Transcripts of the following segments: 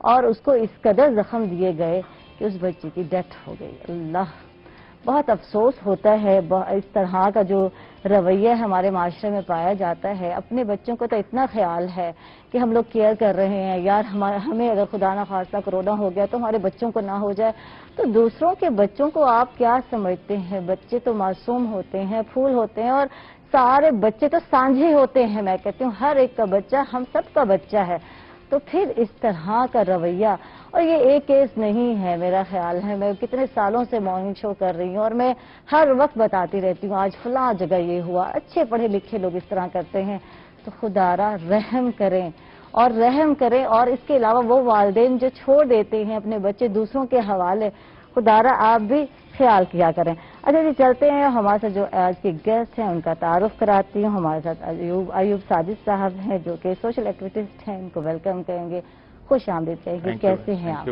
اور اس کو اس قدر زخم دیے گئے کہ اس بچے کی ڈیتھ ہو گئی. اللہ، بہت افسوس ہوتا ہے اس طرح کا جو رویہ ہمارے معاشرے میں پایا جاتا ہے. اپنے بچوں کو تو اتنا خیال ہے کہ ہم لوگ کیئر کر رہے ہیں، یار ہمیں اگر خدا نہ خواستہ کرونا ہو گیا تو ہمارے بچوں کو نہ ہو جائے. تو دوسروں کے بچوں کو آپ کیا سمجھتے ہیں؟ بچے تو معصوم ہوتے ہیں، پھول ہوتے ہیں، اور سارے بچے تو سانجھے ہوتے ہیں. میں کہتی ہوں ہر ایک کا بچہ ہم سب کا بچہ ہے. تو پھر اس طرح کا رویہ، اور یہ ایک کیس نہیں ہے میرا خیال ہے. میں کتنے سالوں سے مارننگ شو کر رہی ہوں اور میں ہر وقت بتاتی رہتی ہوں آج فلاں جگہ یہ ہوا. اچھے پڑھے لکھے لوگ اس طرح کرتے ہیں. تو خدا را رحم کریں اور اس کے علاوہ وہ والدین جو چھوڑ دیتے ہیں اپنے بچے دوسروں کے حوالے، خدا را آپ بھی خیال کیا کریں. اچھا جی، چلتے ہیں. ہمارے ساتھ جو آج کے گیسٹ ہیں ان کا تعارف کراتی ہوں. ہمارے ساتھ ایوب ساجد صاحب ہیں جو کہ سوشل ایکٹیویسٹ ہیں. ان کو ویلکم کریں گے. خوش آمدید کہیں گے. کیسے ہیں آپ؟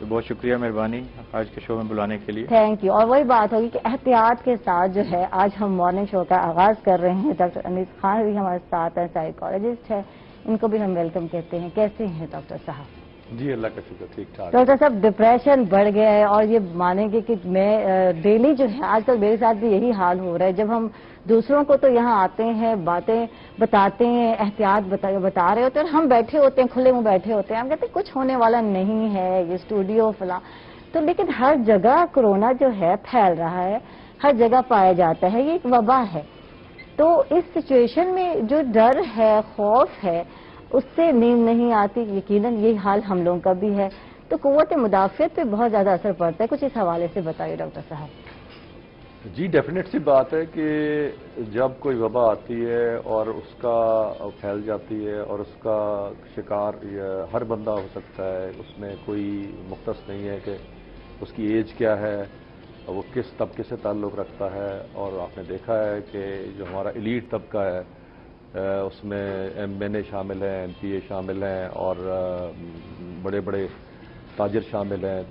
بہت شکریہ، مہربانی آج کے شو میں بلانے کے لیے. Thank you. اور وہی بات ہوگی کہ احتیاط کے ساتھ جو ہے آج ہم مارننگ شو کا آغاز کر رہے ہیں. ڈاکٹر انیس خان بھی ہمارے ساتھ ہیں، سائیکالوجسٹ ہیں. ان کو بھی ہم ویلکم کہتے ہیں. کیسے ہیں ڈاکٹر صاحب؟ جی اللہ کا شکر، ٹھیک ٹھاک. ڈاکٹر صاحب، ڈپریشن بڑھ گیا ہے اور یہ مانیں گے کہ میں ڈیلی جو ہے آج کل میرے ساتھ بھی یہی حال ہو رہا ہے. جب ہم دوسروں کو تو یہاں آتے ہیں، باتیں بتاتے ہیں، احتیاط بتا رہے ہوتے ہیں، اور ہم بیٹھے ہوتے ہیں، کھلے منہ بیٹھے ہوتے ہیں، ہم کہتے ہیں کچھ ہونے والا نہیں ہے، یہ اسٹوڈیو فلاں. تو لیکن ہر جگہ کرونا جو ہے پھیل رہا ہے، ہر جگہ پایا جاتا ہے. یہ ایک وبا ہے. تو اس سچویشن میں جو ڈر ہے، خوف ہے، اس سے نیند نہیں آتی. یقیناً یہی حال ہم لوگوں کا بھی ہے. تو قوت مدافعت پہ بہت زیادہ اثر پڑتا ہے. کچھ اس حوالے سے بتائیے ڈاکٹر صاحب. جی ڈیفینیٹ سی بات ہے کہ جب کوئی وبا آتی ہے اور اس کا پھیل جاتی ہے اور اس کا شکار ہر بندہ ہو سکتا ہے. اس میں کوئی مختص نہیں ہے کہ اس کی ایج کیا ہے، وہ کس طبقے سے تعلق رکھتا ہے. اور آپ نے دیکھا ہے کہ جو ہمارا ایلیٹ طبقہ ہے اس میں ایم این اے شامل ہیں، ایم پی اے شامل ہیں، اور بڑے بڑے تاجر شامل ہیں،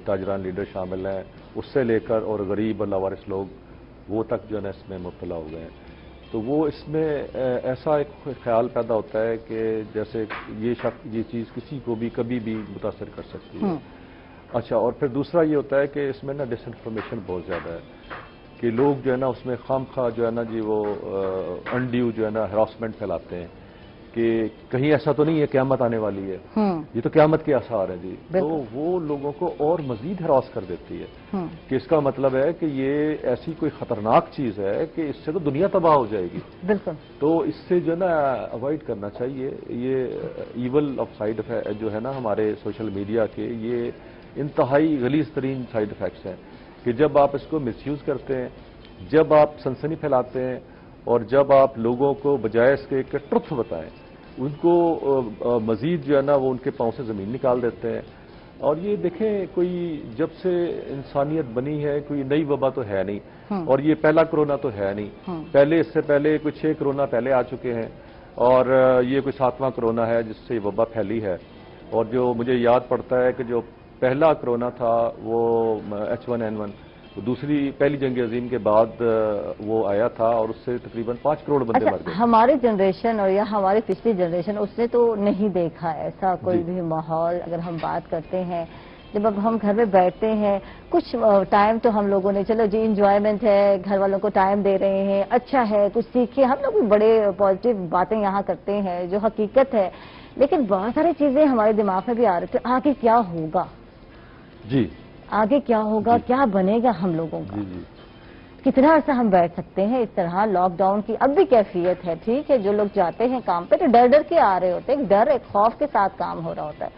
تاجران لیڈر شامل ہیں، اس سے لے کر اور غریب اور لاوارث لوگ وہ تک جو ہے نا اس میں مبتلا ہو گئے ہیں. تو وہ اس میں ایسا ایک خیال پیدا ہوتا ہے کہ جیسے یہ چیز کسی کو بھی کبھی بھی متاثر کر سکتی ہے. اچھا، اور پھر دوسرا یہ ہوتا ہے کہ اس میں نا ڈس انفارمیشن بہت زیادہ ہے کہ لوگ جو ہے نا اس میں خام خواہ جو ہے نا جی وہ انڈیو جو ہے نا ہراسمنٹ پھیلاتے ہیں کہ کہیں ایسا تو نہیں ہے قیامت آنے والی ہے، یہ تو قیامت کے آثار ہیں جی. تو وہ لوگوں کو اور مزید ہراس کر دیتی ہے کہ اس کا مطلب ہے کہ یہ ایسی کوئی خطرناک چیز ہے کہ اس سے تو دنیا تباہ ہو جائے گی. بالکل. تو اس سے جو ہے نا اوائڈ کرنا چاہیے. یہ ایول آف سائڈ جو ہے نا ہمارے سوشل میڈیا کے، یہ انتہائی غلیظ ترین سائیڈ افیکٹس ہیں کہ جب آپ اس کو مس یوز کرتے ہیں، جب آپ سنسنی پھیلاتے ہیں، اور جب آپ لوگوں کو بجائے اس کے ٹرتھ بتائیں، ان کو مزید جو ہے نا وہ ان کے پاؤں سے زمین نکال دیتے ہیں. اور یہ دیکھیں کوئی جب سے انسانیت بنی ہے کوئی نئی وبا تو ہے نہیں، اور یہ پہلا کرونا تو ہے نہیں. پہلے اس سے پہلے کوئی 6 کرونا پہلے آ چکے ہیں، اور یہ کوئی 7واں کرونا ہے جس سے یہ وبا پھیلی ہے. اور جو مجھے یاد پڑتا ہے کہ جو پہلا کرونا تھا وہ H1N1 پہلی جنگ عظیم کے بعد وہ آیا تھا، اور اس سے تقریباً 5 کروڑ بندے مر گئے. ہماری جنریشن اور یا ہماری پچھلی جنریشن اس نے تو نہیں دیکھا ایسا کوئی بھی ماحول. اگر ہم بات کرتے ہیں جب اب ہم گھر میں بیٹھتے ہیں کچھ ٹائم تو ہم لوگوں نے چلو جی انجوائمنٹ ہے، گھر والوں کو ٹائم دے رہے ہیں، اچھا ہے کچھ سیکھے. ہم لوگ بھی بڑے پازیٹیو باتیں یہاں کرتے ہیں جو حقیقت ہے، لیکن بہت ساری چیزیں ہمارے دماغ میں بھی آ رہے تھے آگے کیا ہوگا. جی آگے کیا ہوگا، کیا بنے گا ہم لوگوں کا. کتنا عرصہ ہم بیٹھ سکتے ہیں اس طرح. لاک ڈاؤن کی اب بھی کیفیت ہے، ٹھیک ہے جو لوگ جاتے ہیں کام پہ تو ڈر ڈر کے آ رہے ہوتے ہیں، ایک ڈر ایک خوف کے ساتھ کام ہو رہا ہوتا ہے.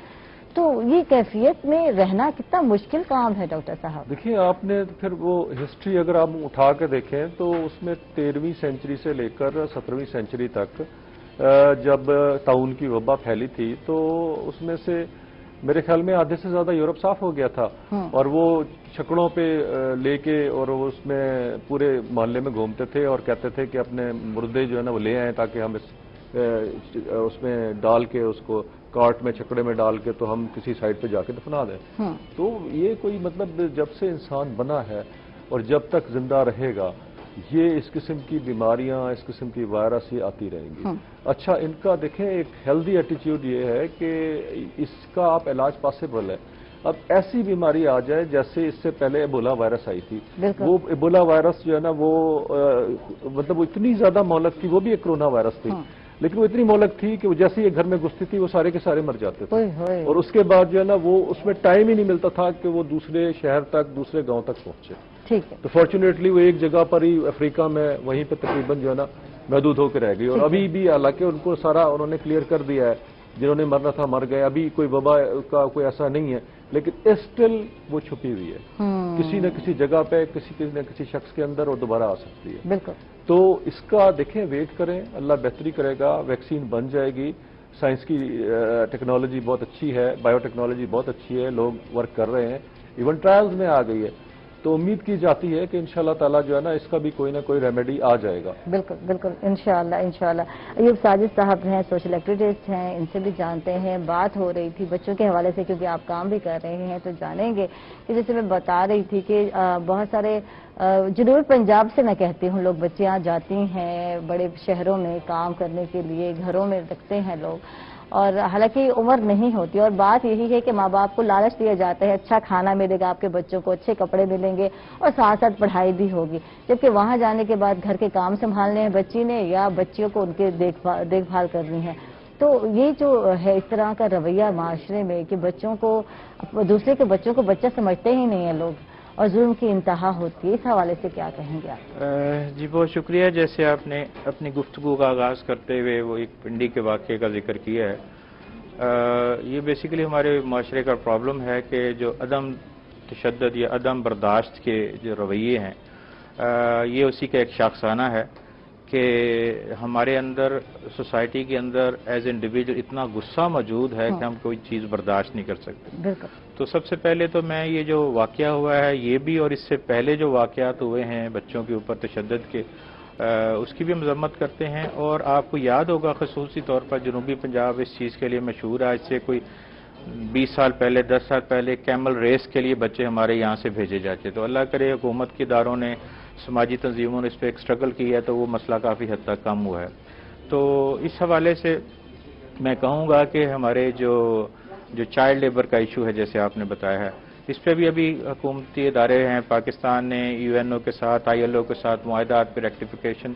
تو یہ کیفیت میں رہنا کتنا مشکل کام ہے ڈاکٹر صاحب. دیکھیں آپ نے پھر وہ ہسٹری اگر آپ اٹھا کے دیکھیں تو اس میں 13ویں سینچری سے لے کر 17ویں سینچری تک جب طاعون کی وبا پھیلی تھی تو اس میں سے میرے خیال میں آدھے سے زیادہ یورپ صاف ہو گیا تھا، اور وہ چھکڑوں پہ لے کے اور اس میں پورے محلے میں گھومتے تھے اور کہتے تھے کہ اپنے مردے جو ہے نا وہ لے آئیں تاکہ ہم اس میں ڈال کے اس کو کارٹ میں چھکڑے میں ڈال کے تو ہم کسی سائڈ پہ جا کے دفنا دیں. تو یہ کوئی مطلب جب سے انسان بنا ہے اور جب تک زندہ رہے گا یہ اس قسم کی بیماریاں، اس قسم کی وائرس یہ آتی رہیں گی۔ اچھا، ان کا دیکھیں ایک ہیلدی ایٹیچیوڈ یہ ہے کہ اس کا آپ علاج پاسبل ہے۔ اب ایسی بیماری آ جائے جیسے اس سے پہلے ایبولا وائرس آئی تھی، وہ ایبولا وائرس جو ہے نا وہ مطلب وہ اتنی زیادہ مہلک تھی، وہ بھی ایک کرونا وائرس تھی، لیکن وہ اتنی مہلک تھی کہ وہ جیسے ہی گھر میں گھستی تھی وہ سارے کے سارے مر جاتے تھے، اور اس کے بعد جو ہے نا وہ اس میں ٹائم ہی نہیں ملتا تھا کہ وہ دوسرے شہر تک، دوسرے گاؤں تک پہنچے۔ ٹھیک ہے، تو فارچونیٹلی وہ ایک جگہ پر ہی افریقہ میں وہیں پہ تقریباً جو ہے نا محدود ہو کے رہ گئی، اور ابھی بھی حالانکہ ان کو سارا انہوں نے کلیئر کر دیا ہے، جنہوں نے مرنا تھا مر گئے، ابھی کوئی وبا کا کوئی ایسا نہیں ہے، لیکن اسٹل وہ چھپی ہوئی ہے کسی نہ کسی جگہ پہ، کسی نہ کسی شخص کے اندر، اور دوبارہ آ سکتی ہے۔ بالکل، تو اس کا دیکھیں ویٹ کریں، اللہ بہتری کرے گا، ویکسین بن جائے گی، سائنس کی ٹیکنالوجی بہت اچھی ہے، بایو ٹیکنالوجی بہت اچھی ہے، لوگ ورک کر رہے ہیں، ایون ٹرائلز میں آ گئی ہے، تو امید کی جاتی ہے کہ انشاءاللہ تعالیٰ جو ہے نا اس کا بھی کوئی نہ کوئی ریمیڈی آ جائے گا۔ بالکل بالکل، انشاءاللہ انشاءاللہ۔ ایوب ساجد صاحب ہیں، سوشل ایکٹیوسٹ ہیں، ان سے بھی جانتے ہیں، بات ہو رہی تھی بچوں کے حوالے سے، کیونکہ آپ کام بھی کر رہے ہیں تو جانیں گے کہ جیسے میں بتا رہی تھی کہ بہت سارے جنوبی پنجاب سے میں کہتی ہوں لوگ بچیاں جاتی ہیں بڑے شہروں میں کام کرنے کے لیے، گھروں میں رکھتے ہیں لوگ، اور حالانکہ عمر نہیں ہوتی، اور بات یہی ہے کہ ماں باپ کو لالچ دیا جاتا ہے اچھا کھانا ملے گا آپ کے بچوں کو، اچھے کپڑے ملیں گے، اور ساتھ ساتھ پڑھائی بھی ہوگی، جبکہ وہاں جانے کے بعد گھر کے کام سنبھالنے ہیں بچی نے، یا بچیوں کو ان کے دیکھ بھال کرنی ہے۔ تو یہ جو ہے اس طرح کا رویہ معاشرے میں کہ بچوں کو، دوسرے کے بچوں کو بچہ سمجھتے ہی نہیں ہیں لوگ، اور ظلم کی انتہا ہوتی ہے، اس حوالے سے کیا کہیں گے آپ؟ جی بہت شکریہ۔ جیسے آپ نے اپنی گفتگو کا آغاز کرتے ہوئے وہ ایک پنڈی کے واقعے کا ذکر کیا ہے، یہ بیسیکلی ہمارے معاشرے کا پرابلم ہے کہ جو عدم تشدد یا عدم برداشت کے جو رویے ہیں، یہ اسی کا ایک شاخسانہ ہے کہ ہمارے اندر، سوسائٹی کے اندر ایز انڈیویجول اتنا غصہ موجود ہے کہ ہم کوئی چیز برداشت نہیں کر سکتے۔ تو سب سے پہلے تو میں یہ جو واقعہ ہوا ہے یہ بھی، اور اس سے پہلے جو واقعات ہوئے ہیں بچوں کے اوپر تشدد کے، اس کی بھی مذمت کرتے ہیں، اور آپ کو یاد ہوگا خصوصی طور پر جنوبی پنجاب اس چیز کے لیے مشہور ہے، آج سے کوئی 20 سال پہلے، 10 سال پہلے کیمل ریس کے لیے بچے ہمارے یہاں سے بھیجے جاتے، تو اللہ کرے حکومت کے اداروں نے، سماجی تنظیموں نے اس پہ ایک سٹرگل کی ہے تو وہ مسئلہ کافی حد تک کم ہوا ہے۔ تو اس حوالے سے میں کہوں گا کہ ہمارے جو چائلڈ لیبر کا ایشو ہے جیسے آپ نے بتایا ہے، اس پہ بھی ابھی حکومتی ادارے ہیں، پاکستان نے UN کے ساتھ، ILO کے ساتھ معاہدات پہ ریکٹیفیکیشن،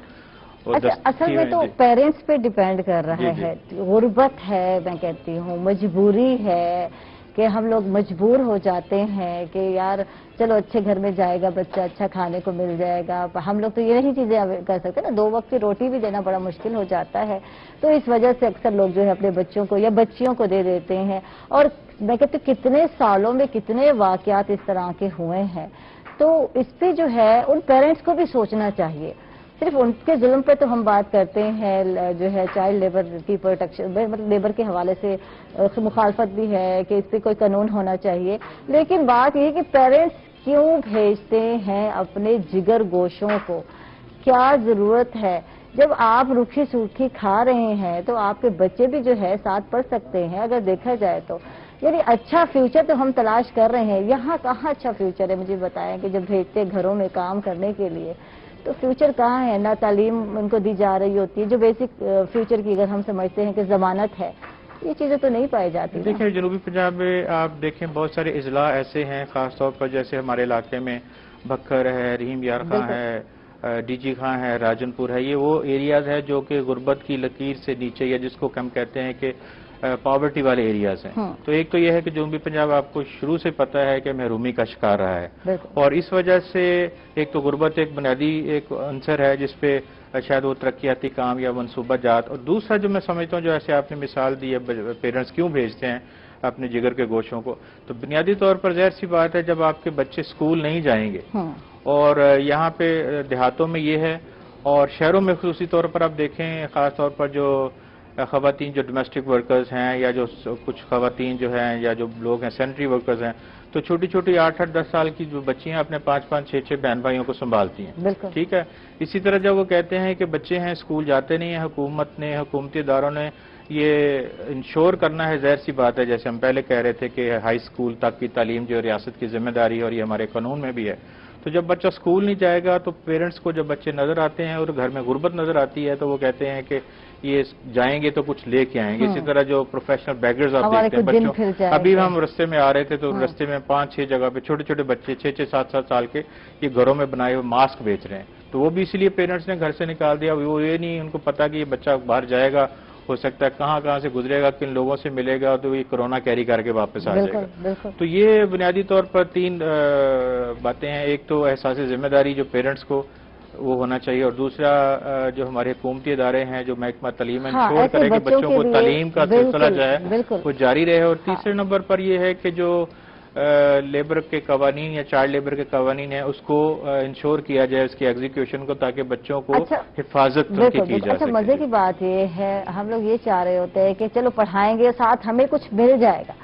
اصل میں تو پیرنٹس پہ ڈیپینڈ کر رہا ہے، غربت ہے، میں کہتی ہوں مجبوری ہے کہ ہم لوگ مجبور ہو جاتے ہیں کہ یار چلو اچھے گھر میں جائے گا بچہ، اچھا کھانے کو مل جائے گا، ہم لوگ تو یہ نہیں چیزیں کر سکتے نا، 2 وقت کی روٹی بھی دینا بڑا مشکل ہو جاتا ہے، تو اس وجہ سے اکثر لوگ جو ہے اپنے بچوں کو یا بچیوں کو دے دیتے ہیں، اور میں کہتی ہوں کتنے سالوں میں کتنے واقعات اس طرح کے ہوئے ہیں، تو اس پہ جو ہے ان پیرنٹس کو بھی سوچنا چاہیے۔ صرف ان کے ظلم پہ تو ہم بات کرتے ہیں، جو ہے چائلڈ لیبر کی پروٹیکشن، مطلب لیبر کے حوالے سے مخالفت بھی ہے کہ اس پہ کوئی قانون ہونا چاہیے، لیکن بات یہ ہے کہ پیرنٹس کیوں بھیجتے ہیں اپنے جگر گوشوں کو؟ کیا ضرورت ہے؟ جب آپ روکھی سوکھی کھا رہے ہیں تو آپ کے بچے بھی جو ہے ساتھ پڑھ سکتے ہیں اگر دیکھا جائے تو، یعنی اچھا فیوچر تو ہم تلاش کر رہے ہیں، یہاں کہاں اچھا فیوچر ہے؟ مجھے بتائیں کہ جب بھیجتے گھروں میں کام کرنے کے لیے تو فیوچر کہاں ہے؟ نہ تعلیم ان کو دی جا رہی ہوتی ہے جو بیسک فیوچر کی اگر ہم سمجھتے ہیں کہ ضمانت ہے، یہ چیزیں تو نہیں پائی جاتی۔ دیکھیں جنوبی پنجاب میں آپ دیکھیں بہت سارے اضلاع ایسے ہیں، خاص طور پر جیسے ہمارے علاقے میں بکھر ہے، رحیم یار خاں ہے، DG خاں ہے، راجن پور ہے، یہ وہ ایریاز ہے جو کہ غربت کی لکیر سے نیچے، یا جس کو ہم کہتے ہیں کہ پاورٹی والے ایریاز ہیں۔ تو ایک تو یہ ہے کہ جنوبی پنجاب آپ کو شروع سے پتہ ہے کہ محرومی کا شکار رہا ہے، اور اس وجہ سے ایک تو غربت ایک بنیادی ایک عنصر ہے جس پہ شاید وہ ترقیاتی کام یا منصوبہ جات، اور دوسرا جو میں سمجھتا ہوں جو ایسے آپ نے مثال دی ہے پیرنٹس کیوں بھیجتے ہیں اپنے جگر کے گوشوں کو، تو بنیادی طور پر ظاہر سی بات ہے جب آپ کے بچے اسکول نہیں جائیں گے، اور یہاں پہ دیہاتوں میں یہ ہے، اور شہروں میں خصوصی طور پر آپ دیکھیں خاص طور پر جو خواتین جو ڈومیسٹک ورکرز ہیں، یا جو کچھ خواتین جو ہیں یا جو لوگ ہیں سینیٹری ورکرز ہیں، تو چھوٹی چھوٹی 8-10 سال کی جو بچیاں اپنے 5-5, 6-6 بہن بھائیوں کو سنبھالتی ہیں، ٹھیک ہے۔ اسی طرح جب وہ کہتے ہیں کہ بچے ہیں اسکول جاتے نہیں ہیں، حکومت نے، حکومتی اداروں نے یہ انشور کرنا ہے، ظاہر سی بات ہے جیسے ہم پہلے کہہ رہے تھے کہ ہائی اسکول تک کی تعلیم جو ریاست کی ذمہ داری ہے اور یہ ہمارے قانون میں بھی ہے، تو جب بچہ اسکول نہیں جائے گا تو پیرنٹس کو جب بچے نظر آتے ہیں اور گھر میں غربت نظر آتی ہے تو وہ کہتے ہیں کہ یہ جائیں گے تو کچھ لے کے آئیں گے. اسی طرح جو پروفیشنل بیگرز آپ دیکھتے ہیں بچوں, ابھی ہم رستے میں آ رہے تھے تو رستے میں 5-6 جگہ پہ چھوٹے چھوٹے بچے 6-7 سال کے یہ گھروں میں بنائے ہوئے ماسک بیچ رہے ہیں. تو وہ بھی اسی لیے پیرنٹس نے گھر سے نکال دیا. وہ یہ نہیں ان کو پتا کہ یہ بچہ باہر جائے گا, ہو سکتا ہے کہاں سے گزرے گا, کن لوگوں سے ملے گا, تو یہ کرونا کیری کر کے واپس آ جائے گا. تو یہ بنیادی طور پر 3 باتیں ہیں. ایک تو احساس ذمہ داری جو پیرنٹس کو وہ ہونا چاہیے, اور دوسرا جو ہمارے حکومتی ادارے ہیں جو محکمہ تعلیم انشور کرے کہ بچوں کو تعلیم کا سلسلہ جو ہے وہ جاری رہے. اور تیسرے نمبر پر یہ ہے کہ جو لیبر کے قوانین یا چائلڈ لیبر کے قوانین ہیں اس کو انشور کیا جائے, اس کی ایگزیکیوشن کو, تاکہ بچوں کو حفاظت ان کی جا سکے. مزے کی بات یہ ہے, ہم لوگ یہ چاہ رہے ہوتے ہیں کہ چلو پڑھائیں گے, ساتھ ہمیں کچھ مل جائے گا.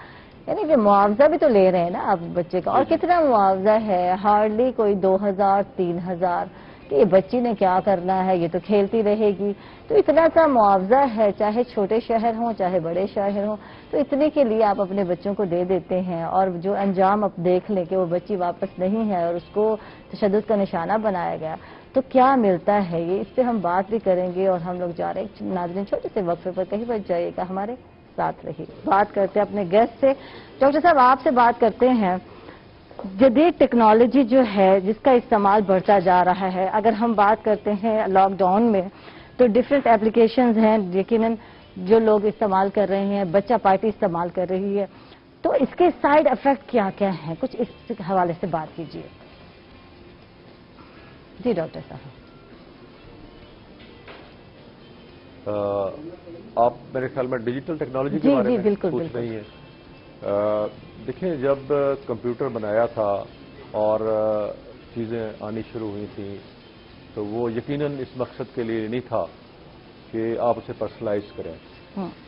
یعنی کہ معاوضہ بھی تو لے رہے ہیں نا آپ بچے کا, اور کتنا معاوضہ ہے, ہارڈلی کوئی 2000-3000 کہ یہ بچی نے کیا کرنا ہے, یہ تو کھیلتی رہے گی. تو اتنا سا معاوضہ ہے, چاہے چھوٹے شہر ہوں چاہے بڑے شہر ہوں, تو اتنے کے لیے آپ اپنے بچوں کو دے دیتے ہیں, اور جو انجام آپ دیکھ لیں کہ وہ بچی واپس نہیں ہے اور اس کو تشدد کا نشانہ بنایا گیا, تو کیا ملتا ہے یہ, اس پہ ہم بات بھی کریں گے. اور ہم لوگ جا رہے ہیں ناظرین چھوٹے سے وقفے پر, کہیں بچ جائیے گا, ہمارے ساتھ رہیے. بات کرتے ہیں اپنے گیسٹ سے. ڈاکٹر صاحب آپ سے بات کرتے ہیں, جدید ٹیکنالوجی جو ہے جس کا استعمال بڑھتا جا رہا ہے, اگر ہم بات کرتے ہیں لاک ڈاؤن میں تو ڈفرینٹ اپلیکیشنز ہیں یقیناً جو لوگ استعمال کر رہے ہیں, بچہ پارٹی استعمال کر رہی ہے, تو اس کے سائیڈ افیکٹ کیا کیا ہیں, کچھ اس حوالے سے بات کیجیے. جی ڈاکٹر صاحب. آپ میرے خیال میں ڈیجیٹل ٹیکنالوجی کے بارے میں پوچھ رہی ہیں. دیکھیں, جب کمپیوٹر بنایا تھا اور چیزیں آنی شروع ہوئی تھیں تو وہ یقیناً اس مقصد کے لیے نہیں تھا کہ آپ اسے پرسنلائز کریں.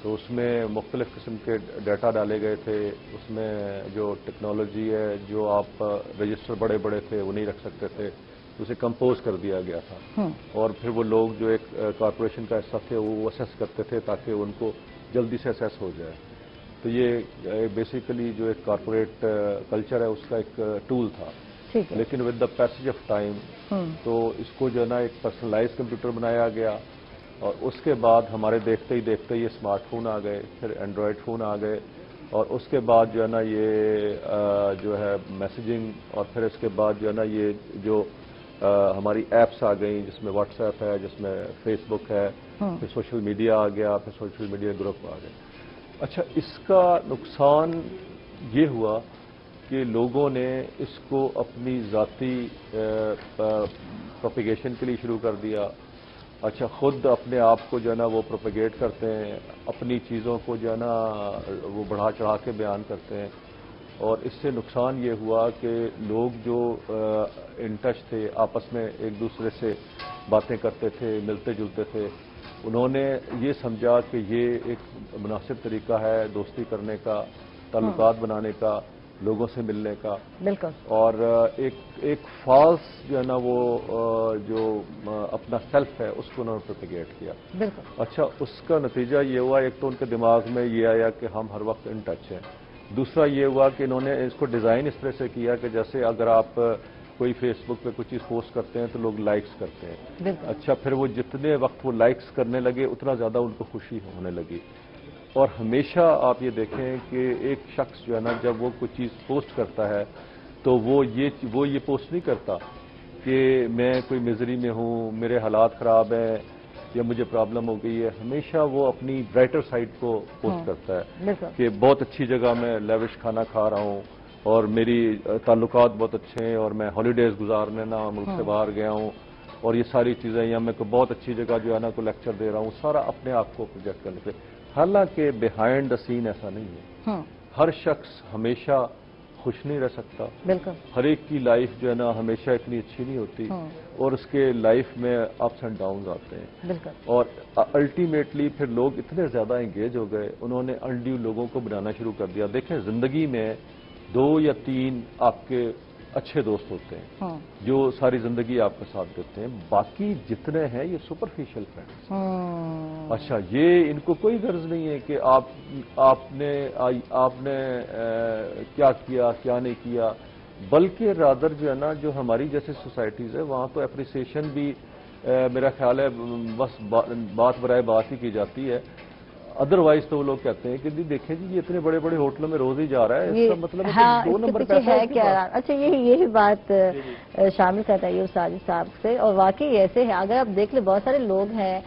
تو اس میں مختلف قسم کے ڈیٹا ڈالے گئے تھے. اس میں جو ٹیکنالوجی ہے, جو آپ رجسٹر بڑے بڑے تھے وہ نہیں رکھ سکتے تھے, اسے کمپوز کر دیا گیا تھا. اور پھر وہ لوگ جو ایک کارپوریشن کا حصہ تھے وہ اسیس کرتے تھے تاکہ ان کو جلدی سے اسیس ہو جائے. تو یہ بیسیکلی جو ایک کارپوریٹ کلچر ہے اس کا ایک ٹول تھا. لیکن with the passage of time تو اس کو جو ہے نا ایک پرسنلائز کمپیوٹر بنایا گیا, اور اس کے بعد ہمارے دیکھتے ہی یہ اسمارٹ فون آ گئے, پھر اینڈرائڈ فون آ گئے, اور اس کے بعد جو ہے نا یہ جو ہے میسیجنگ, اور پھر اس کے بعد جو ہے نا یہ جو ہماری ایپس آ گئیں جس میں واٹس ایپ ہے, جس میں فیس بک ہے, پھر سوشل میڈیا آ گیا, پھر سوشل میڈیا گروپ آ گئے. اچھا, اس کا نقصان یہ ہوا کہ لوگوں نے اس کو اپنی ذاتی پروپیگیشن کے لیے شروع کر دیا. اچھا, خود اپنے آپ کو جو ہے نا وہ پروپیگیٹ کرتے ہیں, اپنی چیزوں کو جو ہے نا وہ بڑھا چڑھا کے بیان کرتے ہیں. اور اس سے نقصان یہ ہوا کہ لوگ جو ان ٹچ تھے, آپس میں ایک دوسرے سے باتیں کرتے تھے, ملتے جلتے تھے, انہوں نے یہ سمجھا کہ یہ ایک مناسب طریقہ ہے دوستی کرنے کا, تعلقات بنانے کا, لوگوں سے ملنے کا. بالکل. اور ایک فالس جو ہے نا وہ جو اپنا سیلف ہے اس کو انہوں نے پروپیگیٹ کیا. بالکل. اچھا, اس کا نتیجہ یہ ہوا, ایک تو ان کے دماغ میں یہ آیا کہ ہم ہر وقت ان ٹچ ہیں. دوسرا یہ ہوا کہ انہوں نے اس کو ڈیزائن اس طرح سے کیا کہ جیسے اگر آپ کوئی فیس بک پہ کچھ چیز پوسٹ کرتے ہیں تو لوگ لائکس کرتے ہیں. اچھا, پھر وہ جتنے وقت وہ لائکس کرنے لگے اتنا زیادہ ان کو خوشی ہونے لگی. اور ہمیشہ آپ یہ دیکھیں کہ ایک شخص جو ہے نا جب وہ کوئی چیز پوسٹ کرتا ہے تو وہ یہ پوسٹ نہیں کرتا کہ میں کوئی مزری میں ہوں, میرے حالات خراب ہیں یا مجھے پرابلم ہو گئی ہے. ہمیشہ وہ اپنی برائٹر سائڈ کو پوسٹ کرتا ہے کہ بہت اچھی جگہ میں لیوش کھانا کھا رہا ہوں, اور میری تعلقات بہت اچھے ہیں, اور میں ہالیڈیز گزارنے نا ملک سے باہر گیا ہوں, اور یہ ساری چیزیں, یا میں کوئی بہت اچھی جگہ جو ہے نا کو لیکچر دے رہا ہوں. سارا اپنے آپ کو پروجیکٹ کرنے سے. حالانکہ بیہائنڈ دا سین ایسا نہیں ہے. ہر شخص ہمیشہ خوش نہیں رہ سکتا. بالکل. ہر ایک کی لائف جو ہے نا ہمیشہ اتنی اچھی نہیں ہوتی, اور اس کے لائف میں اپس اینڈ ڈاؤنز آتے ہیں. بالکل. اور الٹیمیٹلی پھر لوگ اتنے زیادہ انگیج ہو گئے, انہوں نے انڈیو لوگوں کو بنانا شروع کر دیا. دیکھیں, زندگی میں 2 یا 3 آپ کے اچھے دوست ہوتے ہیں جو ساری زندگی آپ کا ساتھ دیتے ہیں, باقی جتنے ہیں یہ سپرفیشل فرینڈس. اچھا, یہ ان کو کوئی غرض نہیں ہے کہ آپ نے کیا کیا کیا نہیں کیا, بلکہ رادر جو ہے نا جو ہماری جیسے سوسائٹیز ہے وہاں تو اپریسیشن بھی میرا خیال ہے بس بات برائے بات ہی کی جاتی ہے. ادروائز تو وہ لوگ کہتے ہیں کہ جی دیکھیں جی یہ اتنے بڑے بڑے ہوٹلوں میں روز ہی جا رہا ہے, اس کا مطلب ہے کہ 2 نمبر پیسہ ہے کیا. اچھا یہی بات شامل کرتا ہے یہ ساجد صاحب سے, اور واقعی ایسے ہے. اگر آپ دیکھ لیں بہت سارے لوگ ہیں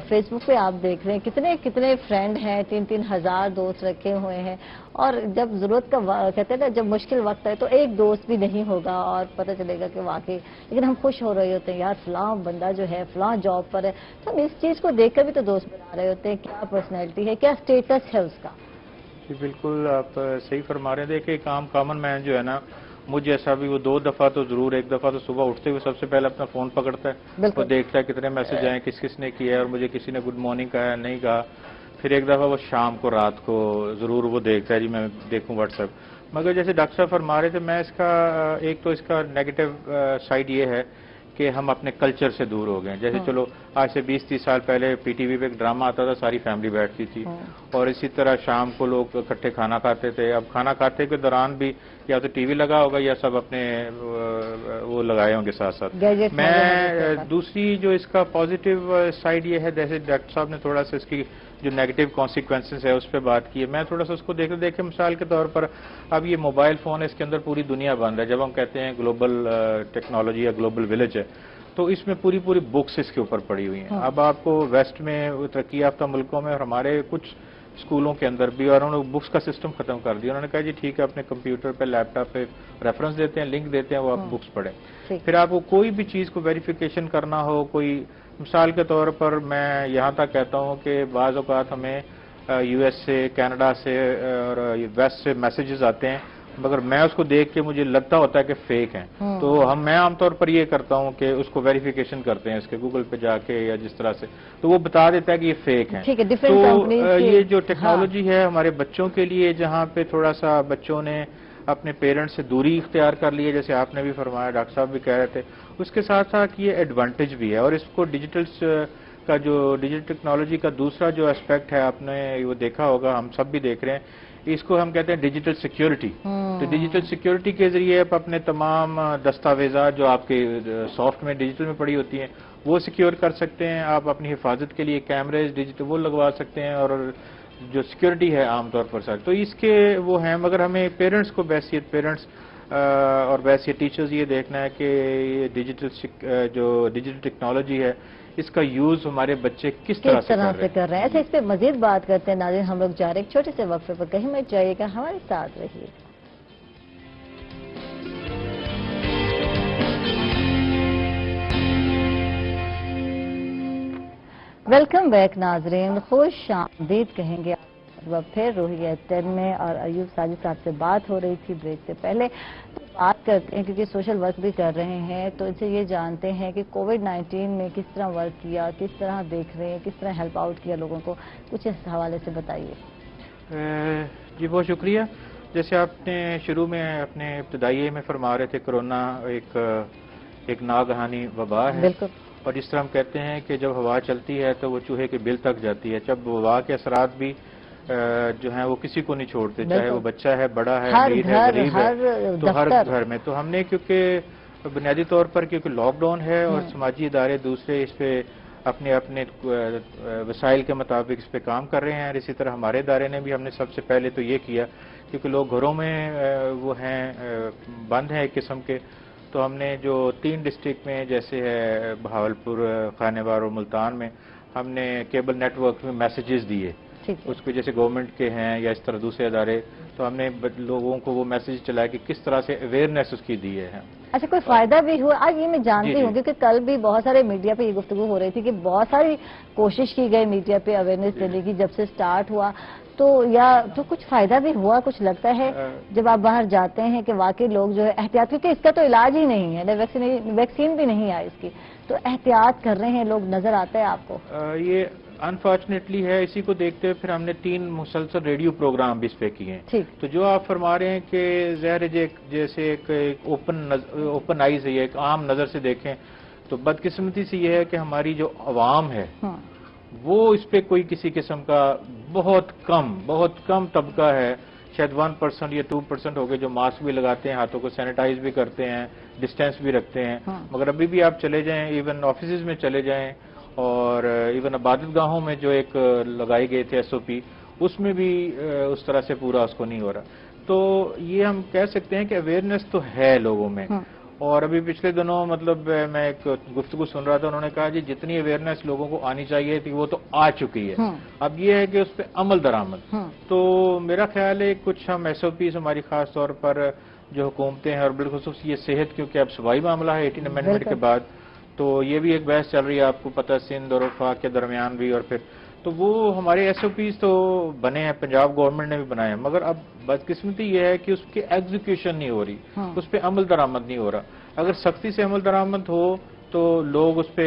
فیس بک پہ, آپ دیکھ رہے ہیں کتنے فرینڈ ہیں, 3-3 ہزار دوست رکھے ہوئے ہیں, اور جب ضرورت کا کہتے ہیں نا جب مشکل وقت ہے تو ایک دوست بھی نہیں ہوگا اور پتہ چلے گا کہ واقعی, لیکن ہم خوش ہو رہے ہوتے ہیں یار فلاں بندہ جو ہے فلاں جاب پر ہے, تو ہم اس چیز کو دیکھ کر بھی تو دوست بنا رہے ہوتے ہیں. کیا پرسنالٹی ہے, کیا اسٹیٹس ہے اس کا. جی بالکل آپ صحیح فرما رہے ہیں. دیکھیں ایک عام کامن مین جو ہے نا, مجھ جیسا بھی, وہ 2 دفعہ تو ضرور, ایک دفعہ تو صبح اٹھتے ہوئے سب سے پہلے اپنا فون پکڑتا ہے, وہ دیکھتا ہے کتنے میسج آئے, کس نے کیا ہے, اور مجھے کسی نے گڈ مارننگ کہا ہے نہیں کہا. پھر ایک دفعہ وہ شام کو رات کو ضرور وہ دیکھتا ہے جی میں دیکھوں واٹس ایپ. مگر جیسے ڈاکٹر صاحب فرما رہے تھے, میں اس کا ایک تو اس کا نیگیٹو سائڈ یہ ہے کہ ہم اپنے کلچر سے دور ہو گئے ہیں. جیسے چلو آج سے 20-30 سال پہلے پی ٹی وی پہ ایک ڈرامہ آتا تھا, ساری فیملی بیٹھتی تھی, اور اسی طرح شام کو لوگ اکٹھے کھانا کھاتے تھے. اب کھانا کھاتے کے دوران بھی یا تو ٹی وی لگا ہوگا یا سب اپنے وہ لگائے ہوں گے ساتھ ساتھ. میں دوسری جو اس کا پازیٹیو سائڈ یہ ہے, جیسے ڈاکٹر صاحب نے تھوڑا سا اس کی جو نیگیٹو کانسیکوینسز ہے اس پہ بات کی ہے, میں تھوڑا سا اس کو دیکھے مثال کے طور پر اب یہ موبائل فون ہے, اس کے اندر پوری دنیا بند ہے. جب ہم کہتے ہیں گلوبل ٹیکنالوجی یا گلوبل ولیج ہے تو اس میں پوری بکس اس کے اوپر پڑی ہوئی ہیں. اب آپ کو ویسٹ میں ترقی یافتہ ملکوں میں اور ہمارے کچھ اسکولوں کے اندر بھی, اور انہوں نے بکس کا سسٹم ختم کر دیا. انہوں نے کہا جی ٹھیک ہے اپنے کمپیوٹر پہ لیپ ٹاپ پہ ریفرنس دیتے ہیں, لنک دیتے ہیں, وہ آپ بکس پڑھیں. پھر آپ کو کوئی بھی چیز کو ویریفیکیشن کرنا ہو, کوئی مثال کے طور پر میں یہاں تک کہتا ہوں کہ بعض اوقات ہمیں یو ایس سے, کینیڈا سے اور ویسٹ سے میسیجز آتے ہیں, مگر میں اس کو دیکھ کے مجھے لگتا ہوتا ہے کہ فیک ہیں. تو میں عام طور پر یہ کرتا ہوں کہ اس کو ویریفیکیشن کرتے ہیں اس کے گوگل پہ جا کے یا جس طرح سے, تو وہ بتا دیتا ہے کہ یہ فیک ہیں. تو یہ جو ٹیکنالوجی ہے ہمارے بچوں کے لیے, جہاں پہ تھوڑا سا بچوں نے اپنے پیرنٹس سے دوری اختیار کر لی ہے, جیسے آپ نے بھی فرمایا, ڈاکٹر صاحب بھی کہہ رہے تھے, اس کے ساتھ ساتھ یہ ایڈوانٹیج بھی ہے. اور اس کو ڈیجیٹل ٹیکنالوجی کا دوسرا جو اسپیکٹ ہے, آپ نے وہ دیکھا ہوگا, ہم سب بھی دیکھ رہے ہیں, اس کو ہم کہتے ہیں ڈیجیٹل سیکیورٹی. تو ڈیجیٹل سیکیورٹی کے ذریعے آپ اپنے تمام دستاویزات جو آپ کے سافٹ میں ڈیجیٹل میں پڑی ہوتی ہیں وہ سیکیور کر سکتے ہیں. آپ اپنی حفاظت کے لیے کیمریز ڈیجیٹل وہ لگوا سکتے ہیں, اور جو سیکیورٹی ہے عام طور پر سر تو اس کے وہ ہیں. مگر ہمیں پیرنٹس کو بحیثیت پیرنٹس اور بحیثیت ٹیچرز یہ دیکھنا ہے کہ یہ ڈیجیٹل ٹیکنالوجی ہے اس کا یوز ہمارے بچے کس طرح سے کر رہے ہیں. ایسے اس پہ مزید بات کرتے ہیں. ناظرین ہم لوگ جا رہے ہیں ایک چھوٹے سے وقفے پر, کہیں مت جائیے گا, ہمارے ساتھ رہیے. ویلکم بیک ناظرین, خوش آمدید کہیں گے پھر روحیت 10 میں, اور ایوب ساجد صاحب سے بات ہو رہی تھی بریک سے پہلے. بات کرتے ہیں کیونکہ سوشل ورک بھی کر رہے ہیں, تو ان سے یہ جانتے ہیں کہ کووڈ-19 میں کس طرح ورک کیا, کس طرح دیکھ رہے ہیں, کس طرح ہیلپ آؤٹ کیا لوگوں کو, کچھ اس حوالے سے بتائیے. جی بہت شکریہ. جیسے آپ نے شروع میں اپنے ابتدائی میں فرما رہے تھے, کرونا ایک ناگہانی وبا ہے. بالکل. اور جس طرح ہم کہتے ہیں کہ جب ہوا چلتی ہے تو وہ چوہے کے بل تک جاتی ہے, جب وبا کے اثرات بھی جو ہیں وہ کسی کو نہیں چھوڑتے, چاہے وہ بچہ ہے, بڑا ہے, امیر ہے, غریب ہے, تو ہر گھر میں. تو ہم نے کیونکہ بنیادی طور پر کیونکہ لاک ڈاؤن ہے اور سماجی ادارے دوسرے اس پہ اپنے وسائل کے مطابق اس پہ کام کر رہے ہیں, اور اسی طرح ہمارے ادارے نے بھی ہم نے سب سے پہلے تو یہ کیا کیونکہ لوگ گھروں میں وہ ہیں بند ہیں ایک قسم کے. تو ہم نے جو 3 ڈسٹرکٹ میں جیسے ہے بہاولپور, خانیوار اور ملتان میں ہم نے کیبل نیٹ ورک میں میسیجز دیے, اس کو جیسے گورنمنٹ کے ہیں یا اس طرح دوسرے ادارے, تو ہم نے لوگوں کو وہ میسیج چلایا کہ کس طرح سے اویئرنیس اس کی دی ہے. اچھا کوئی فائدہ بھی ہوا؟ آج یہ میں جانتی ہوں کیونکہ کل بھی بہت سارے میڈیا پہ یہ گفتگو ہو رہی تھی کہ بہت ساری کوشش کی گئی میڈیا پہ اویئرنیس دینے کی جب سے سٹارٹ ہوا, تو کچھ فائدہ بھی ہوا, کچھ لگتا ہے جب آپ باہر جاتے ہیں کہ واقعی لوگ جو ہے احتیاط, کیونکہ اس کا تو علاج ہی نہیں ہے, ویکسین بھی نہیں آئی اس کی, تو احتیاط کر رہے ہیں لوگ, نظر آتا ہے آپ کو؟ یہ انفارچونیٹلی ہے. اسی کو دیکھتے ہوئے پھر ہم نے 3 مسلسل ریڈیو پروگرام بھی اس پہ کیے ہیں. تو جو آپ فرما رہے ہیں کہ ظاہر جیسے ایک اوپن آئیز ہے, ایک عام نظر سے دیکھیں تو بدقسمتی سے یہ ہے کہ ہماری جو عوام ہے وہ اس پہ کوئی کسی قسم کا بہت کم طبقہ ہے, شاید 1% یا 2% ہو گئے جو ماسک بھی لگاتے ہیں, ہاتھوں کو سینیٹائز بھی کرتے ہیں, ڈسٹینس بھی رکھتے ہیں. مگر ابھی بھی آپ چلے جائیں, ایون آفیسز میں چلے جائیں, اور ایون عبادت گاہوں میں جو ایک لگائی گئے تھے SOP, اس میں بھی اس طرح سے پورا اس کو نہیں ہو رہا. تو یہ ہم کہہ سکتے ہیں کہ اویئرنیس تو ہے لوگوں میں. اور ابھی پچھلے دنوں مطلب میں ایک گفتگو سن رہا تھا, انہوں نے کہا جی جتنی اویئرنیس لوگوں کو آنی چاہیے تھی وہ تو آ چکی ہے, اب یہ ہے کہ اس پہ عمل درآمد. تو میرا خیال ہے کچھ ہم SOPs ہماری خاص طور پر جو حکومتیں ہیں, اور بالخصوص یہ صحت, کیونکہ اب صوبائی معاملہ ہے 18 امینڈمنٹ کے بعد, تو یہ بھی ایک بحث چل رہی ہے, آپ کو پتہ, سندھ اور وفاق کے درمیان بھی. اور پھر تو وہ ہمارے SOPs تو بنے ہیں, پنجاب گورنمنٹ نے بھی بنائے ہیں, مگر اب بدقسمتی یہ ہے کہ اس کی ایگزیکیوشن نہیں ہو رہی, اس پہ عمل درآمد نہیں ہو رہا. اگر سختی سے عمل درآمد ہو تو لوگ اس پہ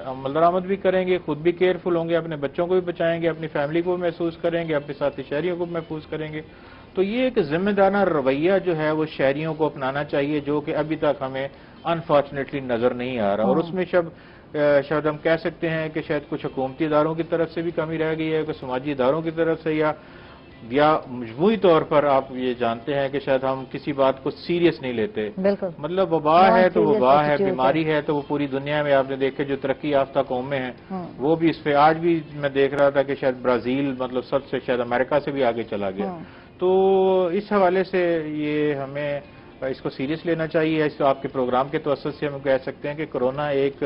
عمل درآمد بھی کریں گے, خود بھی کیئرفل ہوں گے, اپنے بچوں کو بھی بچائیں گے, اپنی فیملی کو بھی محفوظ کریں گے, اپنے ساتھی شہریوں کو بھی محفوظ کریں گے. تو یہ ایک ذمہ دارانہ رویہ جو ہے وہ شہریوں کو اپنانا چاہیے, جو کہ ابھی تک ہمیں انفارچونیٹلی نظر نہیں آ رہا. اور اس میں شاید ہم کہہ سکتے ہیں کہ شاید کچھ حکومتی اداروں کی طرف سے بھی کمی رہ گئی ہے, کچھ سماجی اداروں کی طرف سے, یا مجموعی طور پر آپ یہ جانتے ہیں کہ شاید ہم کسی بات کو سیریس نہیں لیتے. مطلب وبا ہے تو وبا ہے, بیماری ہے تو وہ پوری دنیا میں آپ نے دیکھے جو ترقی یافتہ قومیں ہیں وہ بھی اس پہ, آج بھی میں دیکھ رہا تھا کہ شاید برازیل مطلب سب سے شاید امریکہ سے بھی آگے چلا گیا. تو اس حوالے سے یہ ہمیں اس کو سیریس لینا چاہیے. اس آپ کے پروگرام کے توسط سے ہم کہہ سکتے ہیں کہ کورونا ایک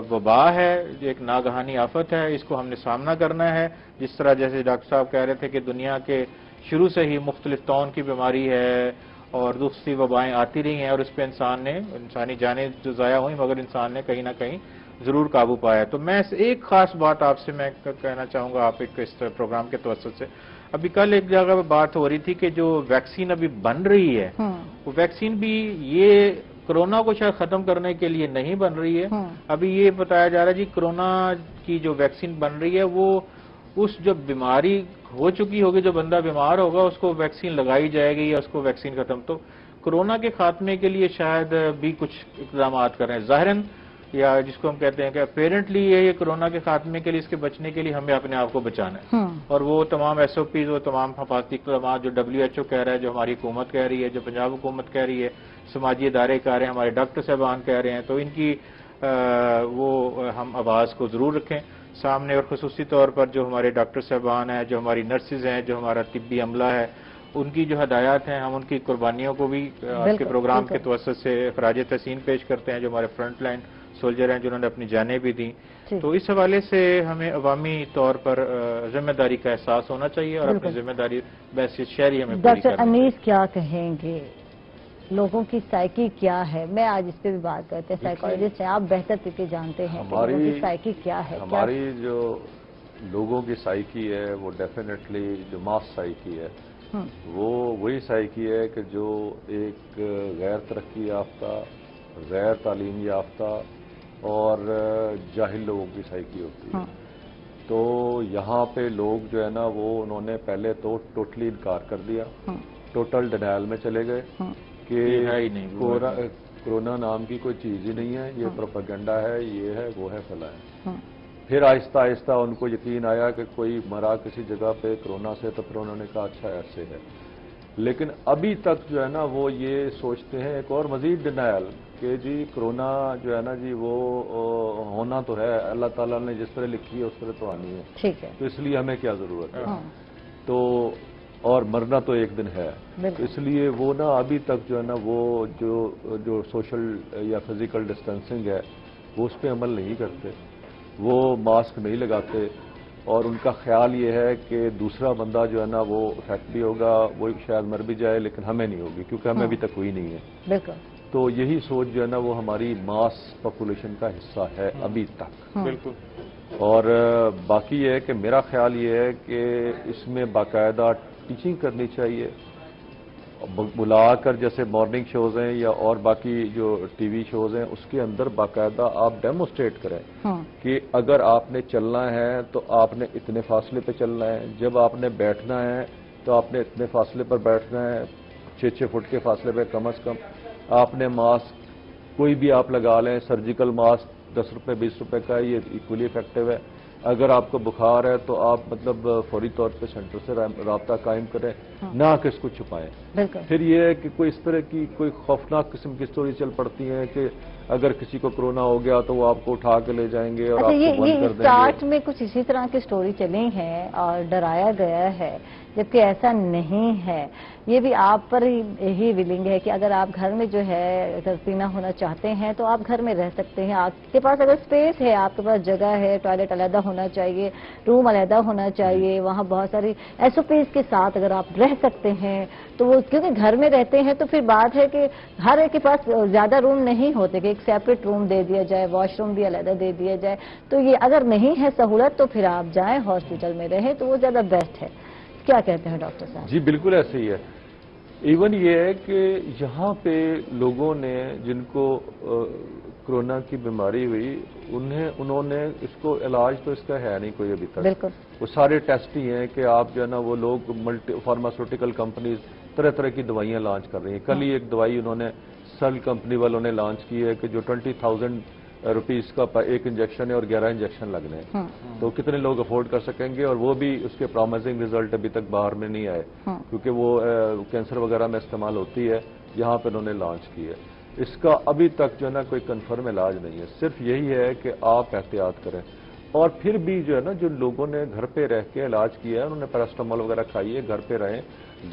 وبا ہے, ایک ناگہانی آفت ہے, اس کو ہم نے سامنا کرنا ہے. جس طرح جیسے ڈاکٹر صاحب کہہ رہے تھے کہ دنیا کے شروع سے ہی مختلف طون کی بیماری ہے اور دوسری وبائیں آتی رہی ہیں, اور اس پہ انسانی جانیں جو ضائع ہوئیں, مگر انسان نے کہیں نہ کہیں ضرور قابو پایا. تو میں ایک خاص بات آپ سے میں کہنا چاہوں گا, آپ اس پروگرام کے توسط سے. ابھی کل ایک جگہ پہ بات ہو رہی تھی کہ جو ویکسین ابھی بن رہی ہے, وہ ویکسین بھی یہ کرونا کو شاید ختم کرنے کے لیے نہیں بن رہی ہے. ابھی یہ بتایا جا رہا ہے جی کرونا کی جو ویکسین بن رہی ہے وہ اس جو بیماری ہو چکی ہوگی, جو بندہ بیمار ہوگا اس کو ویکسین لگائی جائے گی, یا اس کو ویکسین ختم. تو کرونا کے خاتمے کے لیے شاید بھی کچھ اقدامات کر رہے ہیں ظاہراً, یا جس کو ہم کہتے ہیں کہ اپیرنٹلی یہ کرونا کے خاتمے کے لیے, اس کے بچنے کے لیے ہمیں اپنے آپ کو بچانا ہے. اور وہ تمام SOPs, وہ تمام حفاظتی اقدامات جو WHO کہہ رہا ہے, جو ہماری حکومت کہہ رہی ہے, جو پنجاب حکومت کہہ رہی ہے, سماجی ادارے کہہ رہے ہیں, ہمارے ڈاکٹر صاحبان کہہ رہے ہیں, تو ان کی وہ ہم آواز کو ضرور رکھیں سامنے. اور خصوصی طور پر جو ہمارے ڈاکٹر صاحبان ہیں, جو ہماری نرسز ہیں, جو ہمارا طبی عملہ ہے, ان کی جو ہدایات ہیں, ہم ان کی قربانیوں کو بھی آپ کے پروگرام کے توسط سے خراج تحسین پیش کرتے ہیں, جو ہمارے فرنٹ لائن سولجر ہیں جنہوں نے اپنی جانیں بھی دیں. تو اس حوالے سے ہمیں عوامی طور پر ذمہ داری کا احساس ہونا چاہیے, اور اپنی ذمہ داری بحثیت شہری ہمیں پوری کرنی چاہیے. ڈاکٹر انیس کیا کہیں گے, لوگوں کی سائیکی کیا ہے؟ میں آج اس پہ بھی بات کرتے ہیں, سائیکالوجسٹ ہیں آپ, بہتر طریقے جانتے ہیں کہ لوگوں کی سائیکی کیا ہے. ہماری جو لوگوں کی سائیکی ہے وہ ڈیفینیٹلی جو ماس سائیکی ہے, وہ وہی سائیکی ہے کہ جو ایک غیر ترقی یافتہ, غیر تعلیم یافتہ اور جاہل لوگوں کی سائیکی ہوتی ہے. تو یہاں پہ لوگ جو ہے نا وہ انہوں نے پہلے تو ٹوٹلی انکار کر دیا, ٹوٹل ڈینائل میں چلے گئے کہ کورونا نام کی کوئی چیز ہی نہیں ہے, یہ پروپیگنڈا ہے, یہ ہے, وہ ہے, فلاں ہے. پھر آہستہ آہستہ ان کو یقین آیا کہ کوئی مرا کسی جگہ پہ کرونا سے, تو پھر انہوں نے کہا اچھا ایسے ہے. لیکن ابھی تک جو ہے نا وہ یہ سوچتے ہیں ایک اور مزید ڈینائل کہ جی کرونا جو ہے نا جی وہ ہونا تو ہے, اللہ تعالیٰ نے جس طرح لکھی ہے اس طرح تو آنی ہے, تو اس لیے ہمیں کیا ضرورت ہے. تو اور مرنا تو ایک دن ہے, تو اس لیے وہ نا ابھی تک جو ہے نا وہ جو سوشل یا فزیکل ڈسٹینسنگ ہے وہ اس پہ عمل نہیں کرتے, وہ ماسک نہیں لگاتے, اور ان کا خیال یہ ہے کہ دوسرا بندہ جو ہے نا وہ افیکٹ بھی ہوگا, وہ شاید مر بھی جائے لیکن ہمیں نہیں ہوگی کیونکہ ہمیں ابھی تک ہوئی نہیں ہے. بالکل. تو یہی سوچ جو ہے نا وہ ہماری ماس پاپولیشن کا حصہ ہے ابھی تک. بالکل. اور باقی یہ ہے کہ میرا خیال یہ ہے کہ اس میں باقاعدہ ٹیچنگ کرنی چاہیے, بلا کر جیسے مارننگ شوز ہیں یا اور باقی جو ٹی وی شوز ہیں اس کے اندر باقاعدہ آپ ڈیمونسٹریٹ کریں کہ اگر آپ نے چلنا ہے تو آپ نے اتنے فاصلے پہ چلنا ہے, جب آپ نے بیٹھنا ہے تو آپ نے اتنے فاصلے پر بیٹھنا ہے, 6 فٹ کے فاصلے پہ کم از کم. آپ نے ماسک کوئی بھی آپ لگا لیں, سرجیکل ماسک 10 روپے 20 روپے کا, یہ ایکولی افیکٹو ہے. اگر آپ کو بخار ہے تو آپ مطلب فوری طور پہ سینٹر سے رابطہ قائم کریں، نہ کہ اس کو چھپائیں۔ بالکل پھر یہ ہے کہ کوئی اس طرح کی کوئی خوفناک قسم کی سٹوری چل پڑتی ہیں کہ اگر کسی کو کرونا ہو گیا تو وہ آپ کو اٹھا کے لے جائیں گے اور اچھا، آپ کو بند یہ کر دیں اسٹارٹ گے۔ میں کچھ اسی طرح کی سٹوری چلی ہیں اور ڈرایا گیا ہے، جبکہ ایسا نہیں ہے۔ یہ بھی آپ پر ہی ولنگ ہے کہ اگر آپ گھر میں جو ہے قرنطینہ ہونا چاہتے ہیں تو آپ گھر میں رہ سکتے ہیں۔ آپ کے پاس اگر اسپیس ہے، آپ کے پاس جگہ ہے، ٹوائلٹ علیحدہ ہونا چاہیے، روم علیحدہ ہونا چاہیے، وہاں بہت ساری ایس او پیز کے ساتھ اگر آپ رہ سکتے ہیں تو وہ کیونکہ گھر میں رہتے ہیں تو پھر بات ہے کہ ہر ایک کے پاس زیادہ روم نہیں ہوتے کہ ایک سیپریٹ روم دے دیا جائے، واش روم بھی علیحدہ دے دیا جائے۔ تو یہ اگر نہیں ہے سہولت تو پھر آپ جائیں ہاسپٹل میں رہیں تو وہ زیادہ بیسٹ ہے۔ کیا کہتے ہیں ڈاکٹر صاحب؟ جی بالکل ایسے ہی ہے۔ ایون یہ ہے کہ یہاں پہ لوگوں نے جن کو کرونا کی بیماری ہوئی انہوں نے اس کو علاج تو اس کا ہے نہیں کوئی ابھی تک۔ بالکل وہ سارے ٹیسٹ ہی ہیں کہ آپ جو ہے نا وہ لوگ فارماسیوٹیکل کمپنیز طرح طرح کی دوائیاں لانچ کر رہی ہیں۔ کل ہی ایک دوائی انہوں نے سیل کمپنی والوں نے لانچ کی ہے کہ جو 20,000 روپیز کا ایک انجیکشن ہے اور 11 انجیکشن لگنے ہیں۔ تو کتنے لوگ افورڈ کر سکیں گے؟ اور وہ بھی اس کے پرومائزنگ ریزلٹ ابھی تک باہر میں نہیں آئے کیونکہ وہ کینسر وغیرہ میں استعمال ہوتی ہے، یہاں پہ انہوں نے لانچ کی ہے۔ اس کا ابھی تک جو ہے نا کوئی کنفرم علاج نہیں ہے، صرف یہی ہے کہ آپ احتیاط کریں۔ اور پھر بھی جو ہے نا جو لوگوں نے گھر پہ رہ کے علاج کیا ہے انہوں نے پیراسٹامول وغیرہ کھائی ہے، گھر پہ رہیں۔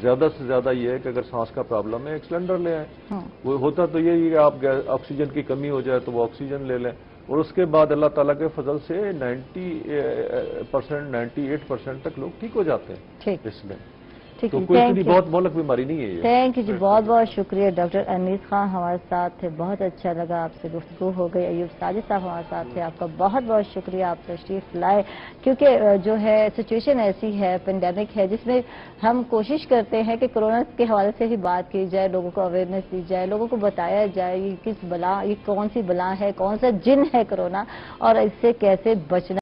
زیادہ سے زیادہ یہ ہے کہ اگر سانس کا پرابلم ہے ایک سلنڈر لے آئیں۔ وہ ہوتا تو یہی ہے آپ آکسیجن کی کمی ہو جائے تو وہ آکسیجن لے لیں، اور اس کے بعد اللہ تعالیٰ کے فضل سے 90%، 98% تک لوگ ٹھیک ہو جاتے ہیں اس میں۔ ٹھیک تو ہے، کوئی اتنی تھینک یو، بہت مہلک بیماری نہیں ہے یہ۔ تھینک یو جی، بہت بہت شکریہ۔ ڈاکٹر انیس خان ہمارے ساتھ تھے، بہت اچھا لگا، آپ سے گفتگو ہو گئی۔ ایوب ساجد صاحب ہمارے ساتھ تھے، آپ کا بہت بہت شکریہ، آپ تشریف لائے، کیونکہ جو ہے سچویشن ایسی ہے، پینڈیمک ہے، جس میں ہم کوشش کرتے ہیں کہ کرونا کے حوالے سے ہی بات کی جائے، لوگوں کو اویئرنیس دی جائے، لوگوں کو بتایا جائے یہ کس بلا، یہ کون سی بلا ہے، کون سا جن ہے کرونا، اور اس سے کیسے بچنا